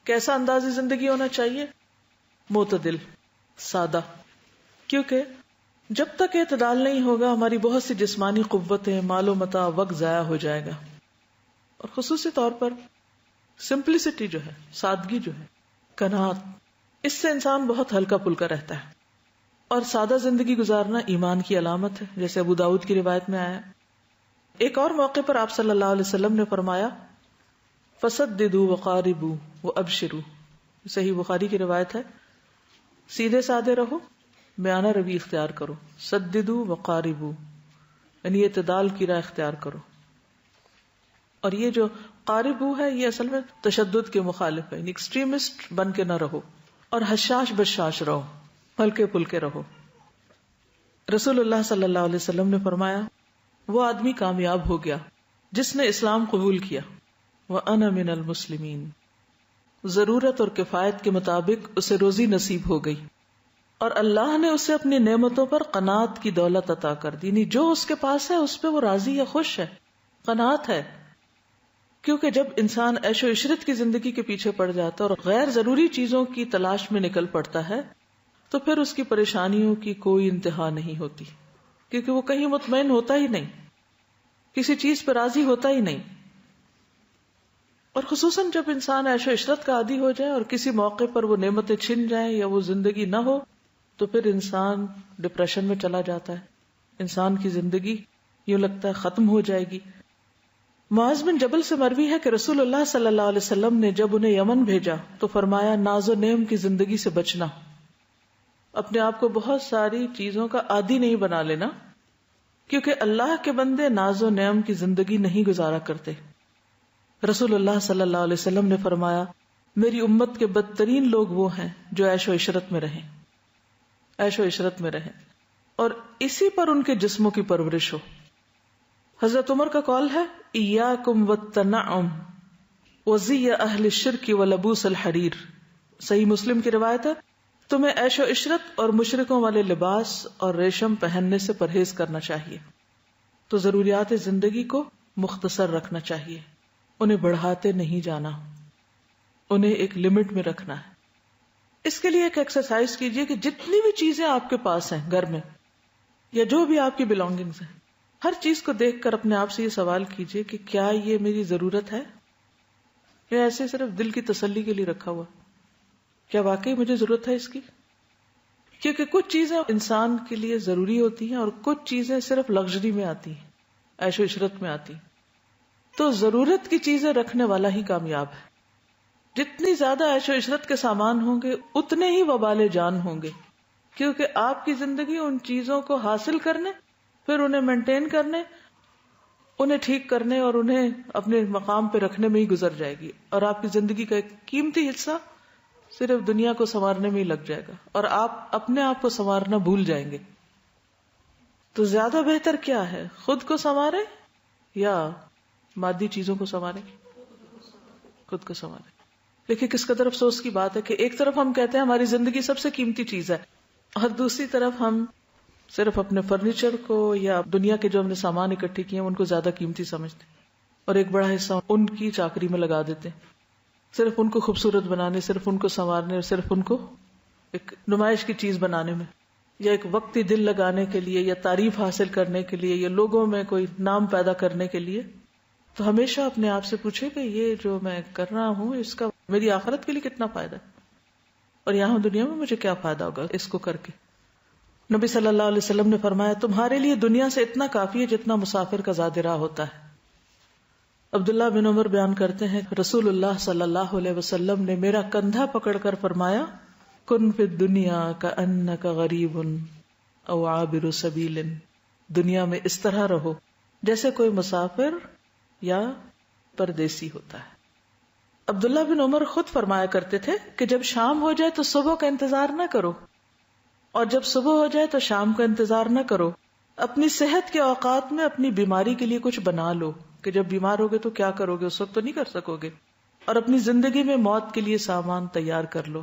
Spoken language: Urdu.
کیسا انداز زندگی ہونا چاہیے؟ معتدل، سادہ. کیونکہ جب تک اعتدال نہیں ہوگا ہماری بہت سی جسمانی قوتیں، مال و متاع، وقت ضائع ہو جائے گا. اور خصوصی طور پر سمپلسٹی جو ہے، سادگی جو ہے، قناعت، اس سے انسان بہت ہلکا پھلکا رہتا ہے. اور سادہ زندگی گزارنا ایمان کی علامت ہے، جیسے ابو داؤد کی روایت میں آیا. ایک اور موقع پر آپ صلی اللہ علیہ وسلم نے فرمایا فَسَدِّدُوا وَقَارِبُوا وَأَبْشِرُوا. صحیح بخاری کی روایت ہے، سیدھے سادے رہو، میانہ روی اختیار کرو. سددوا وقاربوا، یعنی اعتدال کی راہ اختیار کرو. اور یہ جو قاربو ہے یہ اصل میں تشدد کے مخالف ہے، یعنی ایکسٹریمسٹ بن کے نہ رہو، اور حشاش بشاش رہو، ہلکے پھلکے رہو. رسول اللہ صلی اللہ علیہ وسلم نے فرمایا وہ آدمی کامیاب ہو گیا جس نے اسلام قبول کیا. وَأَنَا مِنَ الْمُسْلِمِينَ، ضرورت اور کفایت کے مطابق اسے روزی نصیب ہو گئی، اور اللہ نے اسے اپنی نعمتوں پر قناعت کی دولت عطا کر دی. یعنی جو اس کے پاس ہے اس پہ وہ راضی ہے، خوش ہے، قناعت ہے. کیونکہ جب انسان عیش و عشرت کی زندگی کے پیچھے پڑ جاتا ہے اور غیر ضروری چیزوں کی تلاش میں نکل پڑتا ہے تو پھر اس کی پریشانیوں کی کوئی انتہا نہیں ہوتی، کیونکہ وہ کہیں مطمئن ہوتا ہی نہیں، کسی چیز پہ راضی ہوتا ہی نہیں. اور خصوصاً جب انسان عیش و عشرت کا عادی ہو جائے اور کسی موقع پر وہ نعمتیں چھن جائیں یا وہ زندگی نہ ہو تو پھر انسان ڈپریشن میں چلا جاتا ہے، انسان کی زندگی یوں لگتا ہے ختم ہو جائے گی. معاذ بن جبل سے مروی ہے کہ رسول اللہ صلی اللہ علیہ وسلم نے جب انہیں یمن بھیجا تو فرمایا ناز و نعم کی زندگی سے بچنا، اپنے آپ کو بہت ساری چیزوں کا عادی نہیں بنا لینا، کیونکہ اللہ کے بندے ناز و نعم کی زندگی نہیں گزارا کرتے. رسول اللہ صلی اللہ علیہ وسلم نے فرمایا میری امت کے بدترین لوگ وہ ہیں جو عیش و عشرت میں رہیں، عیش و عشرت میں رہیں اور اسی پر ان کے جسموں کی پرورش ہو. حضرت عمر کا قول ہے ایاکم والتنعم وزی اہل الشرک ولبوس الحریر. صحیح مسلم کی روایت ہے تمہیں عیش و عشرت اور مشرکوں والے لباس اور ریشم پہننے سے پرہیز کرنا چاہیے. تو ضروریات زندگی کو مختصر رکھنا چاہیے، انہیں بڑھاتے نہیں جانا، انہیں ایک لمٹ میں رکھنا ہے. اس کے لیے ایک ایکسرسائز کیجئے کہ جتنی بھی چیزیں آپ کے پاس ہیں گھر میں یا جو بھی آپ کی بلانگنگز ہیں، ہر چیز کو دیکھ کر اپنے آپ سے یہ سوال کیجئے کہ کیا یہ میری ضرورت ہے یا ایسے صرف دل کی تسلی کے لیے رکھا ہوا؟ کیا واقعی مجھے ضرورت ہے اس کی؟ کیونکہ کچھ چیزیں انسان کے لیے ضروری ہوتی ہیں اور کچھ چیزیں صرف لگژری میں آتی ہیں، عیش و عشرت میں آتی ہیں. تو ضرورت کی چیزیں رکھنے والا ہی کامیاب ہے. جتنی زیادہ عیش و عشرت کے سامان ہوں گے اتنے ہی وبال جان ہوں گے، کیونکہ آپ کی زندگی ان چیزوں کو حاصل کرنے، پھر انہیں مینٹین کرنے، انہیں ٹھیک کرنے اور انہیں اپنے مقام پہ رکھنے میں ہی گزر جائے گی، اور آپ کی زندگی کا ایک قیمتی حصہ صرف دنیا کو سنوارنے میں ہی لگ جائے گا اور آپ اپنے آپ کو سنوارنا بھول جائیں گے. تو زیادہ بہتر کیا ہے، خود کو سنوارے یا مادی چیزوں کو سنوارے؟ خود کو سنوارے. دیکھیں کس قدر افسوس کی بات ہے کہ ایک طرف ہم کہتے ہیں ہماری زندگی سب سے قیمتی چیز ہے، اور دوسری طرف ہم صرف اپنے فرنیچر کو یا دنیا کے جو ہم نے سامان اکٹھے کیے ہیں ان کو زیادہ قیمتی سمجھتے ہیں اور ایک بڑا حصہ ان کی چاکری میں لگا دیتے ہیں، صرف ان کو خوبصورت بنانے، صرف ان کو سنوارنے اور صرف ان کو ایک نمائش کی چیز بنانے میں، یا ایک وقتی دل لگانے کے لیے، یا تعریف حاصل کرنے کے لیے، یا لوگوں میں کوئی نام پیدا کرنے کے لیے. تو ہمیشہ اپنے آپ سے پوچھے کہ یہ جو میں کر رہا ہوں اس کا میری آخرت کے لیے کتنا فائدہ ہے، اور یہاں دنیا میں مجھے کیا فائدہ ہوگا اس کو کر کے. نبی صلی اللہ علیہ وسلم نے فرمایا تمہارے لیے دنیا سے اتنا کافی ہے جتنا مسافر کا زاد راہ ہوتا ہے. عبداللہ بن عمر بیان کرتے ہیں رسول اللہ صلی اللہ علیہ وسلم نے میرا کندھا پکڑ کر فرمایا کن فی الدنیا کأنک غریب او عابر سبیل، دنیا میں اس طرح رہو جیسے کوئی مسافر یا پردیسی ہوتا ہے. عبداللہ بن عمر خود فرمایا کرتے تھے کہ جب شام ہو جائے تو صبح کا انتظار نہ کرو، اور جب صبح ہو جائے تو شام کا انتظار نہ کرو. اپنی صحت کے اوقات میں اپنی بیماری کے لیے کچھ بنا لو کہ جب بیمار ہوگے تو کیا کرو گے، اس وقت تو نہیں کر سکو گے، اور اپنی زندگی میں موت کے لیے سامان تیار کر لو.